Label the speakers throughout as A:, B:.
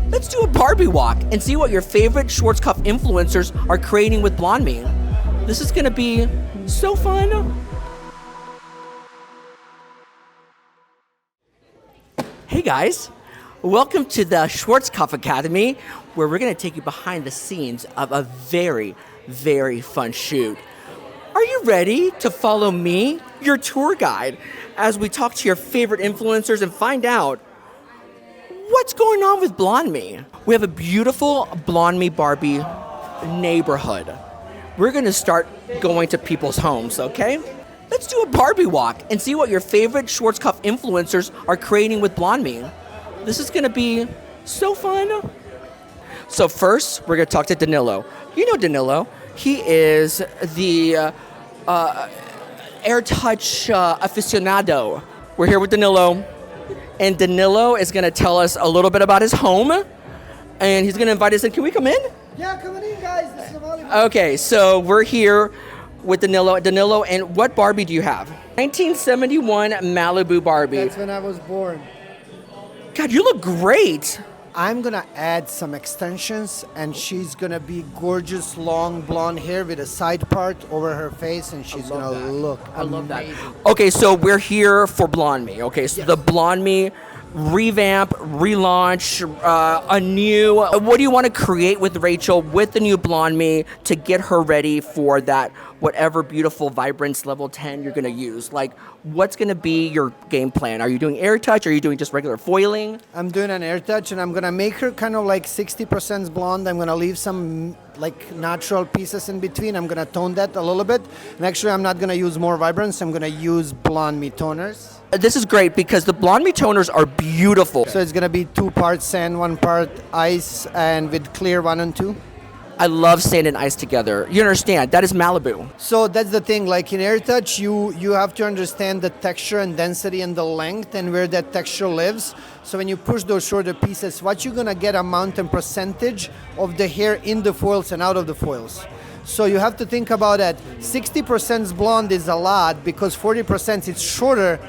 A: Let's do a Barbie walk and see what your favorite Schwarzkopf influencers are creating with BLONDME. This is gonna be so fun. Hey guys, welcome to the Schwarzkopf Academy, where we're gonna take you behind the scenes of a very, very fun shoot. Are you ready to follow me, your tour guide, as we talk to your favorite influencers and find out what's going on with BLONDME? We have a beautiful BLONDME Barbie neighborhood. We're gonna start going to people's homes, okay? Let's do a Barbie walk and see what your favorite Schwarzkopf influencers are creating with BLONDME. This is gonna be so fun. So first, we're gonna talk to Danilo. You know Danilo. He is the air touch aficionado. We're here with Danilo. And Danilo is gonna tell us a little bit about his home, and he's gonna invite us in. Can we come in?
B: Yeah, come on in, guys. This is the volleyball.
A: Okay, so we're here with Danilo. Danilo, and what Barbie do you have? 1971 Malibu Barbie.
B: That's when I was born.
A: God, you look great.
B: I'm gonna add some extensions, and she's gonna be gorgeous, long blonde hair with a side part over her face, and she's gonna look amazing.
A: I love that. Okay, so we're here for BLONDME. Okay, so
B: Yes.
A: the BLONDME revamp, relaunch, a new. What do you want to create with Rachel with the new BLONDME to get her ready for that whatever beautiful vibrance level 10 you're gonna use? Like, what's gonna be your game plan? Are you doing air touch? Are you doing just regular foiling?
B: I'm doing an air touch, and I'm gonna make her kind of like 60% blonde. I'm gonna leave some like natural pieces in between. I'm gonna tone that a little bit. And actually, I'm not gonna use more vibrance. I'm gonna use BLONDME toners.
A: This is great because the BLONDME toners are beautiful.
B: So it's gonna be 2 parts sand, 1 part ice, and with clear 1 and 2.
A: I love sand and ice together. You understand, that is Malibu.
B: So that's the thing, like in air touch, you have to understand the texture and density and the length and where that texture lives. So when you push those shorter pieces, what you're gonna get amount and percentage of the hair in the foils and out of the foils. So you have to think about that. 60% blonde is a lot because 40% is shorter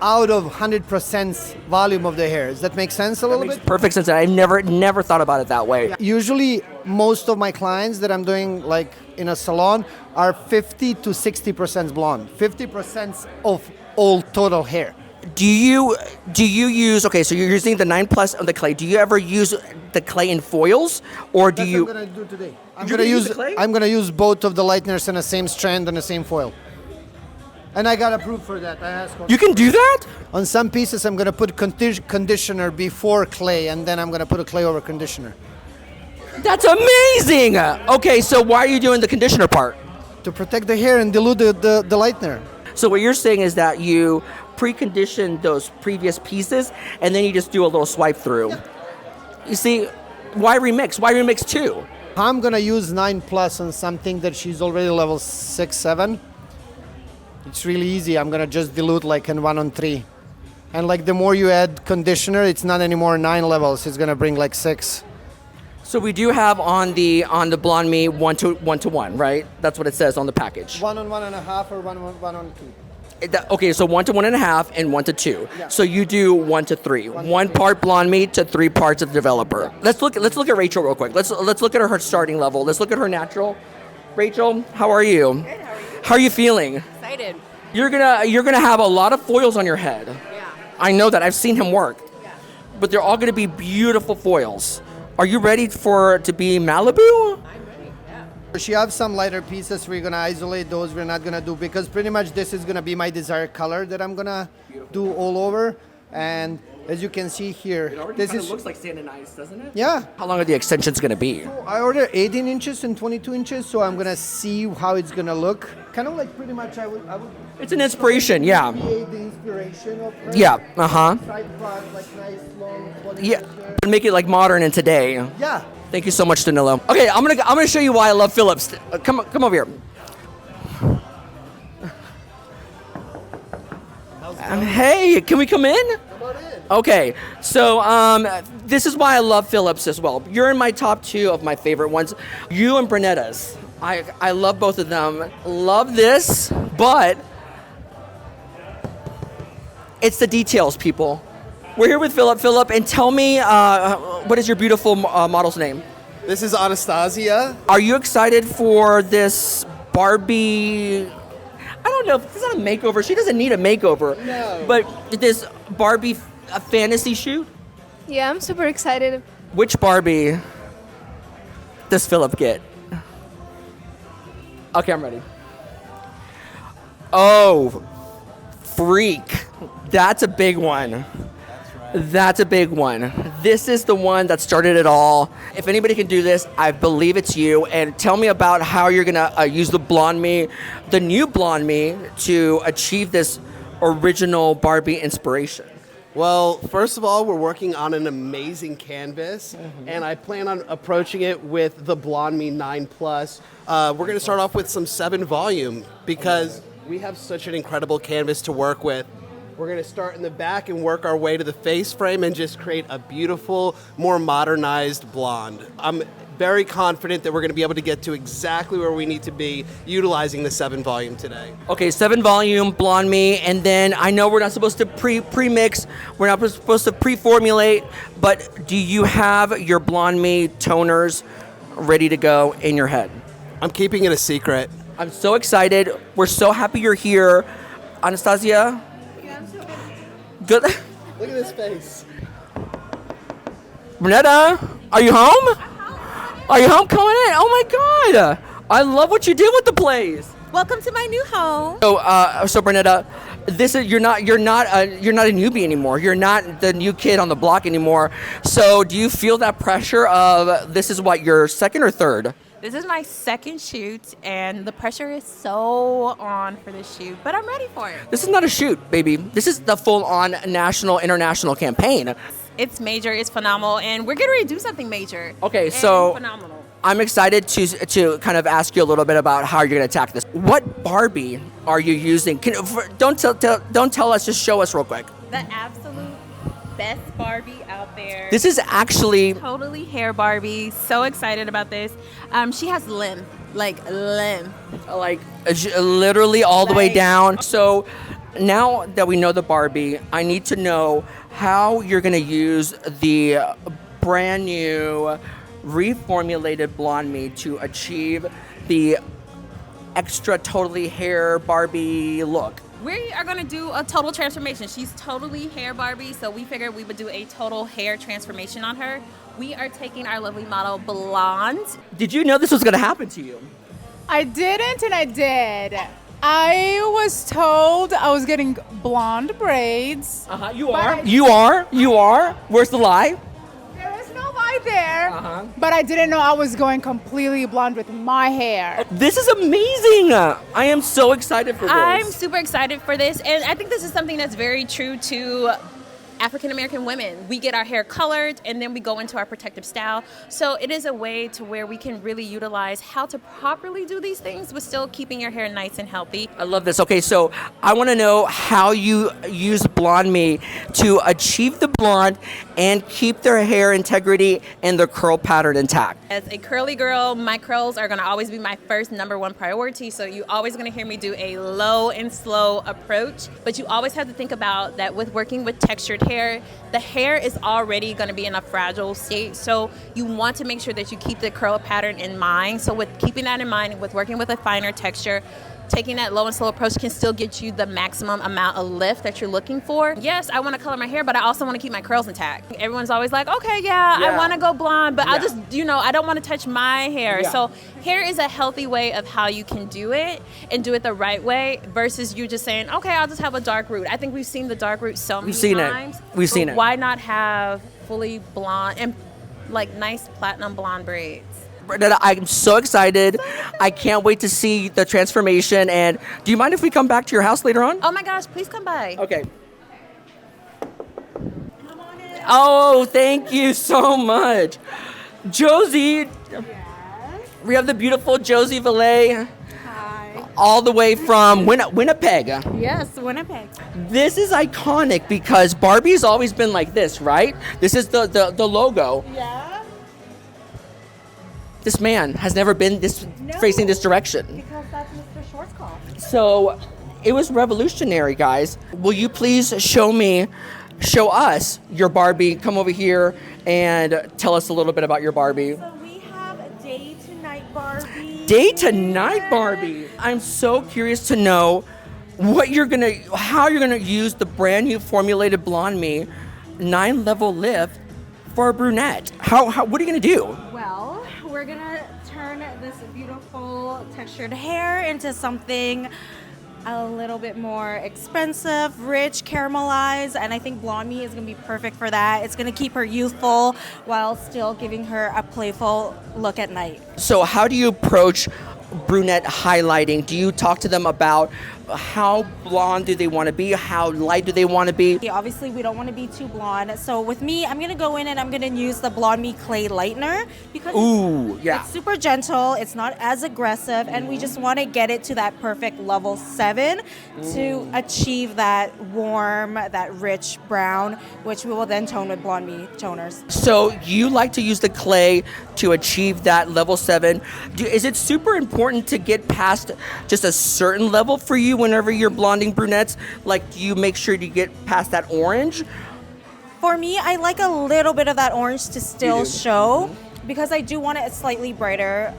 B: out of 100% volume of the hair. Does that make sense a little bit?
A: Perfect sense. I've never thought about it that way.
B: Usually, most of my clients that I'm doing like in a salon are 50 to 60% blonde. 50% of all total hair.
A: Do you use, okay, so you're using the 9+ of the clay. Do you ever use the clay in foils, or do
B: That's
A: you?
B: what I'm gonna do today.
A: Clay?
B: I'm gonna use both of the lighteners in the same strand and the same foil. And I got approved for that. I asked.
A: You can do that?
B: On some pieces, I'm gonna put conditioner before clay, and then I'm gonna put a clay over conditioner.
A: That's amazing. Okay, so why are you doing the conditioner part?
B: To protect the hair and dilute the lightener.
A: So what you're saying is that you precondition those previous pieces, and then you just do a little swipe through.
B: Yeah.
A: You see, why remix? Why remix 2?
B: I'm gonna use 9+ on something that she's already level 6, 7. It's really easy. I'm gonna just dilute like in 1 on 3. And like the more you add conditioner, it's not anymore 9 levels. It's gonna bring like 6.
A: So we do have on the BLONDME 1 to 1, right? That's what it says on the package.
B: 1 on 1.5 or 1 on 2.
A: Okay, so 1 to 1.5 and 1 to 2.
B: Yeah.
A: So you do 1 to 3. 1 part BLONDME to 3 parts of developer. Yeah. Let's look at Rachel real quick. Let's look at her starting level. Let's look at her natural. Rachel, how are you?
C: Good, how are you?
A: How are you feeling?
C: Excited.
A: You're gonna have a lot of foils on your head.
C: Yeah.
A: I know that. I've seen him work.
C: Yeah.
A: But they're all gonna be beautiful foils. Are you ready to be Malibu?
C: I'm ready. Yeah.
B: She have some lighter pieces. We're gonna isolate those. We're not gonna do because pretty much this is gonna be my desired color that I'm gonna do all over. And as you can see here, this
A: looks like sand and ice, doesn't it?
B: Yeah.
A: How long are the extensions gonna be?
B: I ordered 18 inches and 22 inches, so I'm gonna see how it's gonna look. Kind of like pretty much I would.
A: It's an inspiration, yeah.
B: Create the inspiration of her.
A: Yeah.
B: Side part, like nice long.
A: Yeah. And make it like modern and today.
B: Yeah.
A: Thank you so much, Danilo. Okay, I'm gonna show you why I love Phillips. Come over here. Hey, can we come in? Okay, so this is why I love Phillips as well. You're in my top 2 of my favorite ones. You and Brennetta's. I love both of them. Love this, but it's the details, people. We're here with Philip. Philip, and tell me, what is your beautiful model's name?
D: This is Anastasia.
A: Are you excited for this Barbie? I don't know. It's not a makeover. She doesn't need a makeover.
D: No.
A: But this Barbie fantasy shoot?
E: Yeah, I'm super excited.
A: Which Barbie does Philip get? Okay, I'm ready. Oh, freak. That's a big one. That's a big one. This is the one that started it all. If anybody can do this, I believe it's you. And tell me about how you're gonna use the Blonde Me, the new Blonde Me, to achieve this original Barbie inspiration.
D: Well, first of all, we're working on an amazing canvas, and I plan on approaching it with the Blonde Me 9 Plus. We're going to start off with some 7 volume because we have such an incredible canvas to work with. We're going to start in the back and work our way to the face frame and just create a beautiful, more modernized blonde. I'm very confident that we're going to be able to get to exactly where we need to be utilizing the 7 volume today.
A: Okay, 7 volume, Blonde Me, and then I know we're not supposed to pre-mix, we're not supposed to pre-formulate, but do you have your Blonde Me toners ready to go in your head?
D: I'm keeping it a secret.
A: I'm so excited. We're so happy you're here. Anastasia?
E: Yeah, I'm so ready.
A: Good.
D: Look at this face.
A: Brendnetta, are you home? Are you home? Coming in? Oh my God! I love what you did with the place.
C: Welcome to my new home.
A: So Brendnetta, this is you're not a newbie anymore. You're not the new kid on the block anymore. So do you feel that pressure of this is what your second or third?
C: This is my second shoot, and the pressure is so on for this shoot, but I'm ready for it.
A: This is not a shoot, baby. This is the full-on national, international campaign.
C: It's major, it's phenomenal, and we're getting ready to do something major.
A: Okay,
C: and
A: so
C: phenomenal.
A: I'm excited to kind of ask you a little bit about how you're going to attack this. What Barbie are you using? Don't tell us. Just show us real quick.
C: The absolute best Barbie out there.
A: This is actually
C: Totally hair Barbie. So excited about this. She has limb, like limb.
A: like literally all the way
C: Like-
A: down. So now that we know the Barbie, I need to know how you're going to use the brand new reformulated Blonde Me to achieve the extra totally hair Barbie look.
C: We are going to do a total transformation. She's totally hair Barbie, so we figured we would do a total hair transformation on her. We are taking our lovely model blonde.
A: Did you know this was going to happen to you?
F: I didn't, and I did. I was told I was getting blonde braids.
A: You are. You are. Where's the lie?
F: There is no lie there,
A: Uh-huh.
F: but I didn't know I was going completely blonde with my hair.
A: This is amazing. I am so excited for this.
C: I'm super excited for this, and I think this is something that's very true to African American women. We get our hair colored and then we go into our protective style. So it is a way to where we can really utilize how to properly do these things but still keeping your hair nice and healthy.
A: I love this. Okay, so I want to know how you use Blonde Me to achieve the blonde and keep their hair integrity and their curl pattern intact.
C: As a curly girl, my curls are going to always be my first #1 priority. So you always going to hear me do a low and slow approach. But you always have to think about that with working with textured hair, the hair is already going to be in a fragile state. So you want to make sure that you keep the curl pattern in mind. So with keeping that in mind, with working with a finer texture, taking that low and slow approach can still get you the maximum amount of lift that you're looking for. Yes, I want to color my hair, but I also want to keep my curls intact. Everyone's always like, okay, yeah. I want to go blonde, but I just, I don't want to touch my hair.
A: Yeah.
C: So hair is a healthy way of how you can do it and do it the right way versus you just saying, okay, I'll just have a dark root. I think we've seen the dark root so many times.
A: We've seen it.
C: Why not have fully blonde and like nice platinum blonde braids?
A: I'm so excited. I can't wait to see the transformation. And do you mind if we come back to your house later on?
C: Oh my gosh, please come by.
A: Okay. Oh, thank you so much. Josie. We have the beautiful Josie Valet.
F: Hi.
A: All the way from Winnipeg.
F: Yes, Winnipeg.
A: This is iconic because Barbie's always been like this, right? This is the logo.
F: Yeah.
A: This man has never been facing this direction.
F: Because that's Mr. Schwarzkopf.
A: So it was revolutionary, guys. Will you please show me show us your Barbie. Come over here and tell us a little bit about your Barbie.
G: So we have a day to night Barbie.
A: Day to night Barbie. I'm so curious to know how you're gonna use the brand new formulated Blonde Me 9-level lift for a brunette. What are you gonna do?
G: Well, we're gonna turn this beautiful textured hair into something a little bit more expensive, rich, caramelized, and I think Blonde Me is gonna be perfect for that. It's gonna keep her youthful while still giving her a playful look at night.
A: So how do you approach brunette highlighting? Do you talk to them about how blonde do they want to be? How light do they want to be?
G: Obviously, we don't want to be too blonde. So with me, I'm gonna go in and I'm gonna use the Blonde Me Clay Lightener because it's super gentle. It's not as aggressive, and we just want to get it to that perfect level 7 to achieve that warm, that rich brown, which we will then tone with Blonde Me toners.
A: So you like to use the clay to achieve that level 7. Is it super important to get past just a certain level for you whenever you're blonding brunettes? Like, do you make sure to get past that orange?
G: For me, I like a little bit of that orange to still show because I do want it slightly brighter,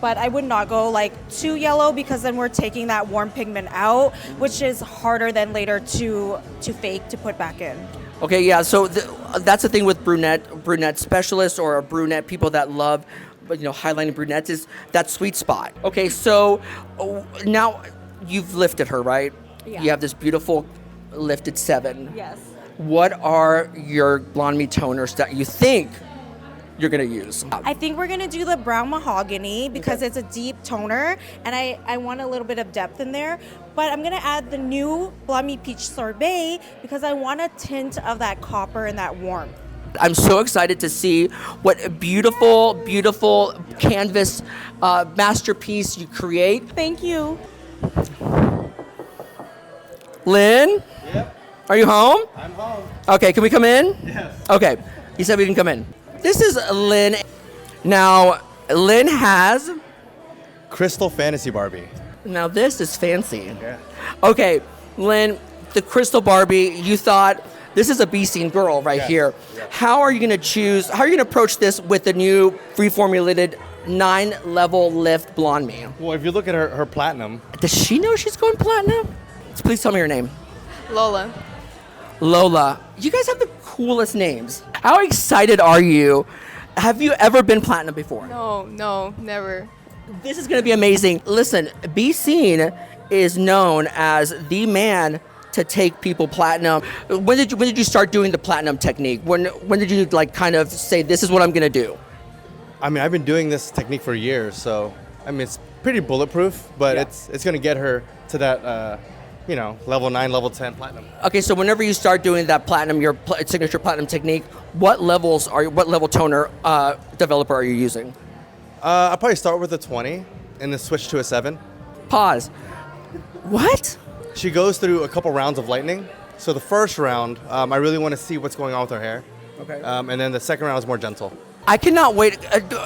G: but I would not go like too yellow because then we're taking that warm pigment out, which is harder then later to fake, to put back in.
A: Okay, yeah, so that's the thing with brunette specialists or brunette people that love, highlighting brunettes, is that sweet spot. Okay, so now you've lifted her, right?
G: Yeah.
A: You have this beautiful lifted 7.
G: Yes.
A: What are your Blonde Me toners that you think you're gonna use?
G: I think we're gonna do the brown mahogany because it's a deep toner and I want a little bit of depth in there. But I'm gonna add the new Blonde Me Peach Sorbet because I want a tint of that copper and that warmth.
A: I'm so excited to see what a beautiful, beautiful canvas masterpiece you create.
G: Thank you.
A: Lynn?
H: Yep.
A: Are you home?
H: I'm home.
A: Okay, can we come in?
H: Yes.
A: Okay, you said we can come in. This is Lynn. Now, Lynn has...
H: Crystal Fantasy Barbie.
A: Now this is fancy.
H: Yeah.
A: Okay, Lynn, the Crystal Barbie, you thought this is a B-scene girl right here.
H: Yeah.
A: How are you gonna approach this with the new reformulated 9-level lift Blonde Me?
H: Well, if you look at her platinum.
A: Does she know she's going platinum? Please tell me your name.
E: Lola.
A: Lola. You guys have the coolest names. How excited are you? Have you ever been platinum before?
E: No, never.
A: This is going to be amazing. Listen, Be Seen is known as the man to take people platinum. When did you start doing the platinum technique? When did you kind of say, this is what I'm going to do?
H: I mean, I've been doing this technique for years, so I mean, it's pretty bulletproof, but
A: Yeah.
H: it's going to get her to that level 9, level 10 platinum.
A: Okay, so whenever you start doing that platinum, your signature platinum technique, what level toner developer are you using?
H: I'll probably start with a 20 and then switch to a 7.
A: Pause. What?
H: She goes through a couple rounds of lightning. So the first round, I really want to see what's going on with her hair.
A: Okay.
H: And then the second round is more gentle.
A: I cannot wait.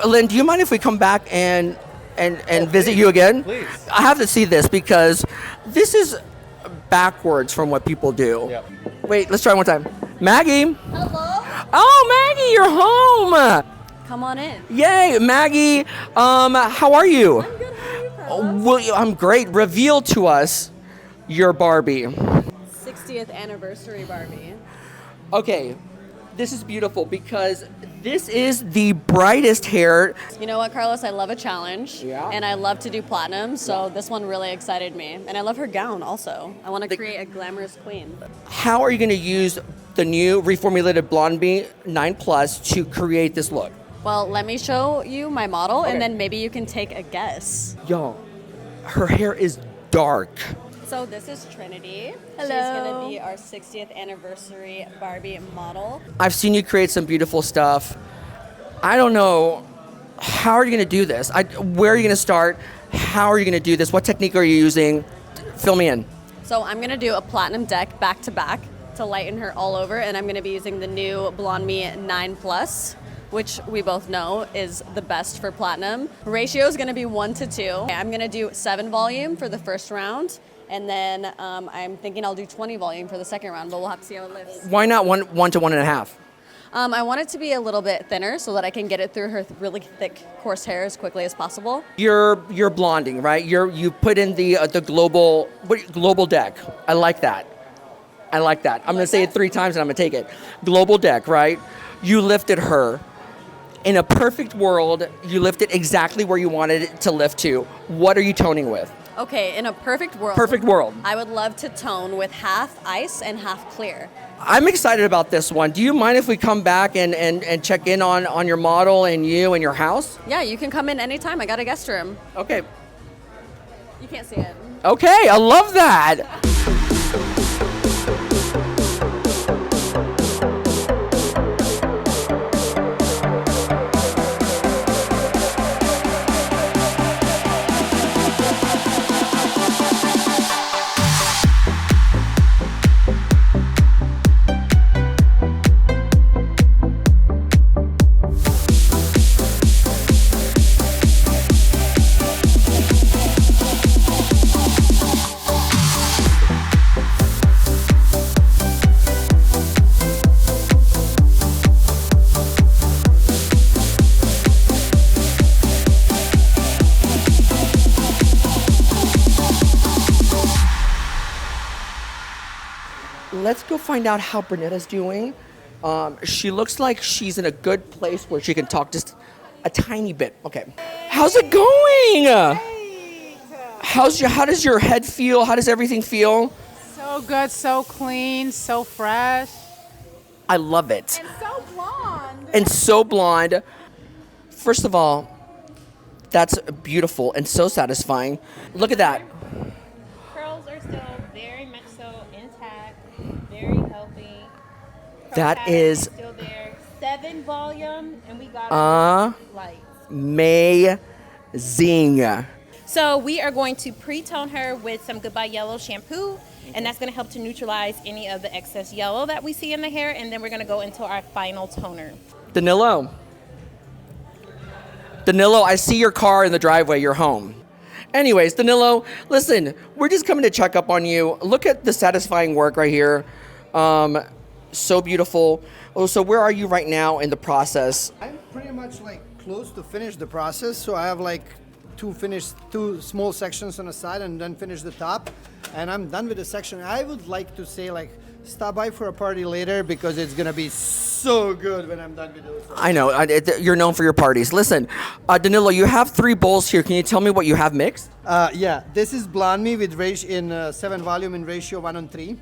A: Lynn, do you mind if we come back and visit you again?
H: Please.
A: I have to see this because this is backwards from what people do.
H: Yep.
A: Wait, let's try one time. Maggie.
I: Hello.
A: Oh, Maggie, you're home.
I: Come on in.
A: Yay, Maggie. How are you?
I: I'm good. How are you, Carlos?
A: Well, I'm great. Reveal to us your Barbie.
I: 60th anniversary Barbie.
A: Okay, this is beautiful because this is the brightest hair.
I: You know what, Carlos? I love a challenge.
A: Yeah.
I: And I love to do platinum, so this one really excited me. And I love her gown also. I want to create a glamorous queen.
A: How are you going to use the new reformulated Blonde Me 9 Plus to create this look?
I: Well, let me show you my model,
A: Okay.
I: and then maybe you can take a guess.
A: Yo, her hair is dark.
I: So this is Trinity.
E: Hello.
I: She's going to be our 60th anniversary Barbie model.
A: I've seen you create some beautiful stuff. I don't know, how are you going to do this? Where are you going to start? How are you going to do this? What technique are you using? Fill me in.
I: So I'm going to do a platinum deck back to back to lighten her all over, and I'm going to be using the new Blonde Me 9 Plus, which we both know is the best for platinum. Ratio is going to be 1 to 2. I'm going to do 7 volume for the first round, And then I'm thinking I'll do 20 volume for the second round, but we'll have to see how it lives.
A: Why not 1 to 1.5?
I: I want it to be a little bit thinner so that I can get it through her really thick, coarse hair as quickly as possible.
A: You're blonding, right? You put in the global deck. I like that. I like that. I'm going to say it 3 times and I'm going to take it. Global deck, right? You lifted her. In a perfect world, you lift it exactly where you wanted it to lift to. What are you toning with?
I: Okay, in a perfect world.
A: Perfect world.
I: I would love to tone with half ice and half clear.
A: I'm excited about this one. Do you mind if we come back and check in on your model and you and your house?
I: Yeah, you can come in anytime. I got a guest room.
A: Okay.
I: You can't see it.
A: Okay, I love that. Let's go find out how Brennetta's doing. She looks like she's in a good place where she can talk just a tiny bit. Okay. How's it going? How does your head feel? How does everything feel?
F: So good, so clean, so fresh.
A: I love it.
F: And so blonde.
A: And so blonde. First of all, that's beautiful and so satisfying. Look at that.
C: Curls are still very much so intact, very healthy. Curl
A: That
C: pattern
A: is
C: still there. 7 volume, and we got lights.
A: amazing.
C: So we are going to pre-tone her with some Goodbye Yellow shampoo, and that's going to help to neutralize any of the excess yellow that we see in the hair, and then we're going to go into our final toner.
A: Danilo, I see your car in the driveway. You're home. Anyways, Danilo, listen, we're just coming to check up on you. Look at the satisfying work right here. So beautiful. Oh, so where are you right now in the process?
B: I'm pretty much like close to finish the process, so I have like two small sections on the side and then finish the top, and I'm done with the section. I would like to say like stop by for a party later because it's gonna be so good when I'm done with those.
A: I know, you're known for your parties. Listen, Danilo, you have 3 bowls here. Can you tell me what you have mixed?
B: Yeah, this is Blonde Me with 7 volume in ratio 1:3.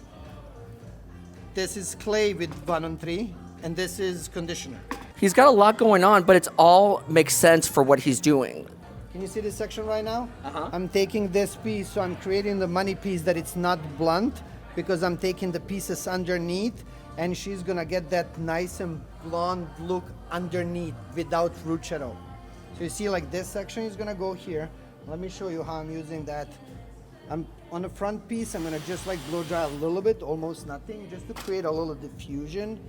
B: This is clay with 1:3, and this is conditioner.
A: He's got a lot going on, but it's all makes sense for what he's doing.
B: Can you see this section right now? I'm taking this piece, so I'm creating the money piece that it's not blunt because I'm taking the pieces underneath, and she's gonna get that nice and blonde look underneath without root shadow. So you see like this section is gonna go here. Let me show you how I'm using that. I'm on the front piece, I'm gonna just like blow dry a little bit, almost nothing, just to create a little diffusion.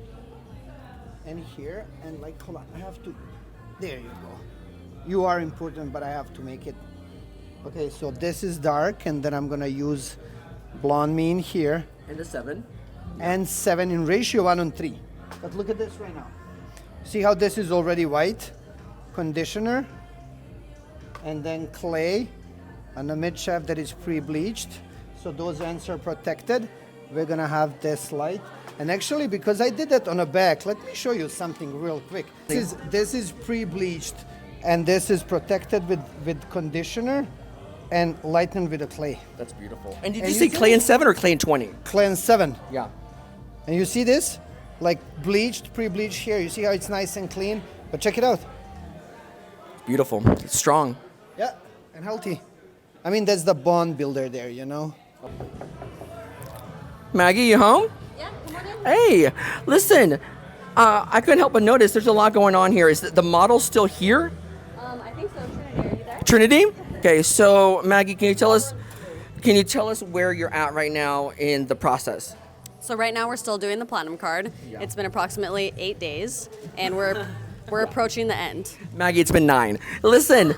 B: And here, and like, hold on, I have to, there you go. You are important, but I have to make it. Okay, so this is dark, and then I'm gonna use Blonde Me in here.
A: And the 7.
B: And 7 in ratio 1:3. But look at this right now. See how this is already white? Conditioner, and then clay on the mid shaft that is pre-bleached. So those ends are protected. We're gonna have this light. And actually, because I did that on the back, let me show you something real quick. This is pre-bleached, and this is protected with conditioner and lightened with a clay.
A: That's beautiful. And did you say clay in 7 or clay in 20?
B: Clay in 7.
A: Yeah.
B: And you see this? Like bleached, pre-bleached here. You see how it's nice and clean? But check it out.
A: Beautiful. It's strong.
B: Yeah, and healthy. I mean, that's the bond builder there, you know?
A: Maggie, you home?
I: Yeah, come on in.
A: Hey, listen, I couldn't help but notice there's a lot going on here. Is the model still here?
I: I think so. Trinity, are you there?
A: Trinity? Okay, so Maggie, can you tell us where you're at right now in the process?
I: So right now we're still doing the platinum card.
A: Yeah.
I: It's been approximately 8 days, and we're We're approaching the end.
A: Maggie, it's been 9. Listen,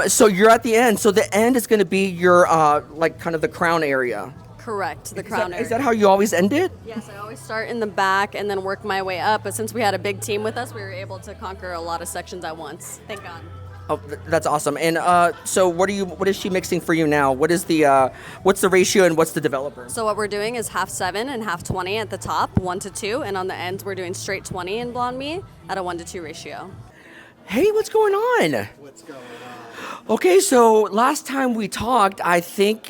A: so you're at the end. So the end is going to be your, like, kind of the crown area.
I: Correct, the crown area.
A: Is that how you always end it?
I: Yes, I always start in the back and then work my way up. But since we had a big team with us, we were able to conquer a lot of sections at once. Thank God.
A: Oh, that's awesome. And so what is she mixing for you now? What's the ratio and what's the developer?
I: So what we're doing is half 7 and half 20 at the top, 1-2, and on the ends we're doing straight 20 in Blonde Me at a 1-2 ratio.
A: Hey, what's going on?
D: What's going on?
A: Okay, so last time we talked, I think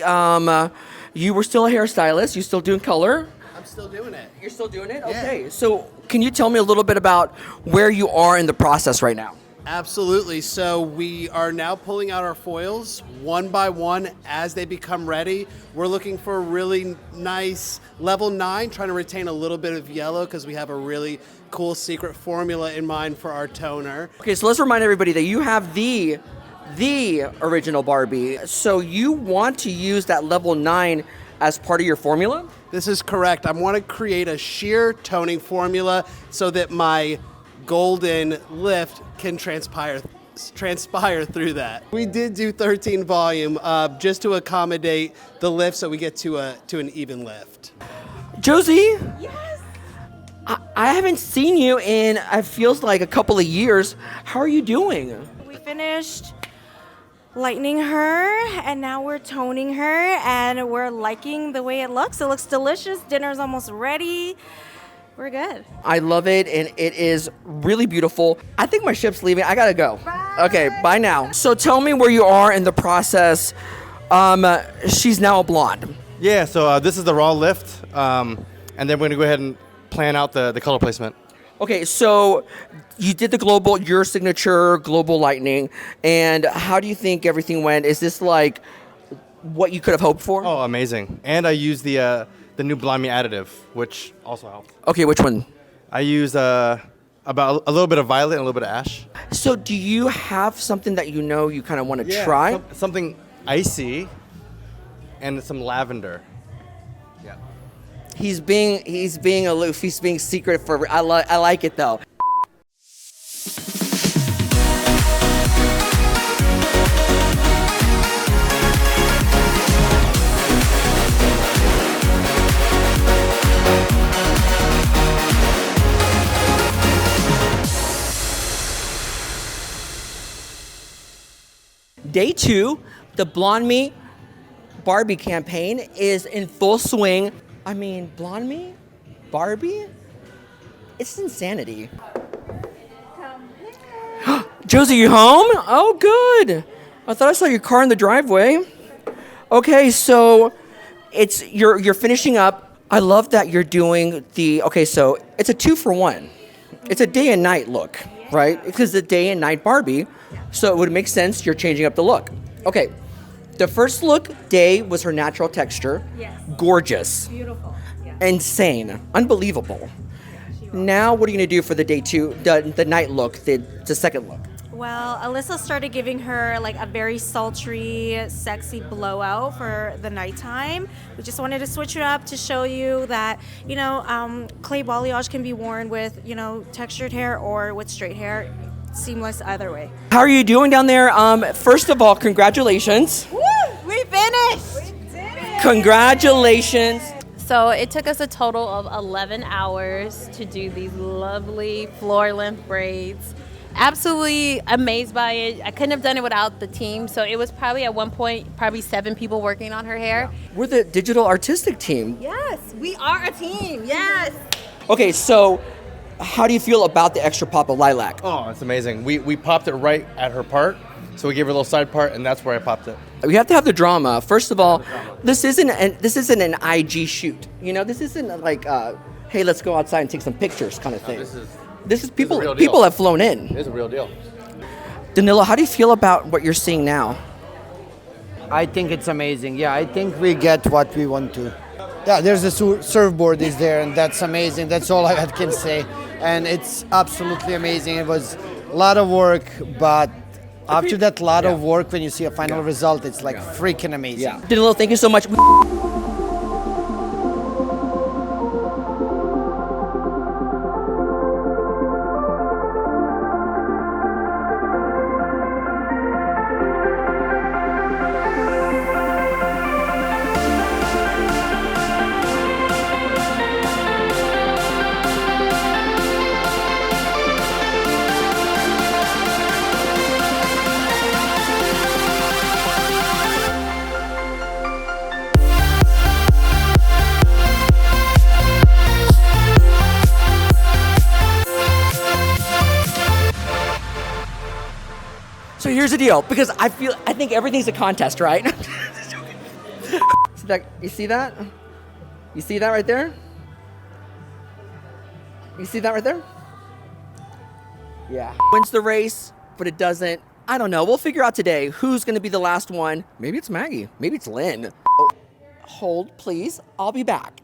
A: you were still a hairstylist. You still doing color?
D: I'm still doing it.
A: You're still doing it?
D: Yeah.
A: Okay. So can you tell me a little bit about where you are in the process right now?
D: Absolutely. So we are now pulling out our foils one by one as they become ready. We're looking for a really nice level 9, trying to retain a little bit of yellow because we have a really cool secret formula in mind for our toner.
A: Okay, so let's remind everybody that you have the original Barbie. So you want to use that level 9 as part of your formula?
D: This is correct. I want to create a sheer toning formula so that my golden lift can transpire through that. We did do 13 volume just to accommodate the lift so we get to an even lift.
A: Josie?
G: Yes.
A: I haven't seen you in, it feels like a couple of years. How are you doing?
G: We finished lightening her, and now we're toning her, and we're liking the way it looks. It looks delicious. Dinner's almost ready. We're good.
A: I love it, and it is really beautiful. I think my ship's leaving. I gotta go.
G: Bye.
A: Okay, bye now. So tell me where you are in the process. She's now a blonde.
H: Yeah, so this is the raw lift, and then we're gonna go ahead and plan out the color placement.
A: Okay, so you did your signature global lightning, and how do you think everything went? Is this like what you could have hoped for?
H: Oh, amazing. And I used the new Blonde Me additive, which also helped.
A: Okay, which one?
H: I used about a little bit of violet and a little bit of ash.
A: So do you have something that you kind of want to try?
H: Something icy and some lavender. Yeah.
A: He's being aloof. He's being secret for. I like it though. Day 2, the Blonde Me Barbie campaign is in full swing. I mean, Blonde Me? Barbie? It's insanity. Josie, you home? Oh, good. I thought I saw your car in the driveway. Okay, so you're finishing up. I love that you're doing so it's a 2-for-1. It's a day and night look, right? Because the day and night Barbie. So it would make sense you're changing up the look. Okay, the first look, day, was her natural texture.
G: Yes.
A: Gorgeous.
G: Beautiful. Yeah.
A: Insane. Unbelievable. Now what are you going to do for the day 2, the night look, the second look?
G: Well, Alyssa started giving her like a very sultry, sexy blowout for the nighttime. We just wanted to switch it up to show you that, clay balayage can be worn with, textured hair or with straight hair. Seamless either way.
A: How are you doing down there? First of all, congratulations.
G: Woo! We finished! We did it!
A: Congratulations.
C: So it took us a total of 11 hours to do these lovely floor length braids. Absolutely amazed by it. I couldn't have done it without the team. So it was probably at one point, 7 people working on her hair.
A: We're the digital artistic team.
G: Yes, we are a team. Yes.
A: Okay, so how do you feel about the extra pop of lilac?
H: Oh, it's amazing. We popped it right at her part, so we gave her a little side part, and that's where I popped it.
A: We have to have the drama. First of all, this isn't an IG shoot. This isn't like, hey, let's go outside and take some pictures kind of thing. This is people.
H: real deal.
A: People have flown in.
H: It's a real deal.
A: Danilo, how do you feel about what you're seeing now?
B: I think it's amazing. Yeah, I think we get what we want to. Yeah, there's a surfboard is there, and that's amazing. That's all I can say. And it's absolutely amazing. It was a lot of work, but after that lot of work, when you see a final result, it's like freaking amazing.
A: Yeah. Danilo, thank you so much. here's the deal, because I think everything's a contest, right? You see that? You see that right there? You see that right there? Yeah. Wins the race, but it doesn't. I don't know. We'll figure out today who's going to be the last one. Maybe it's Maggie. Maybe it's Linh. Hold, please. I'll be back.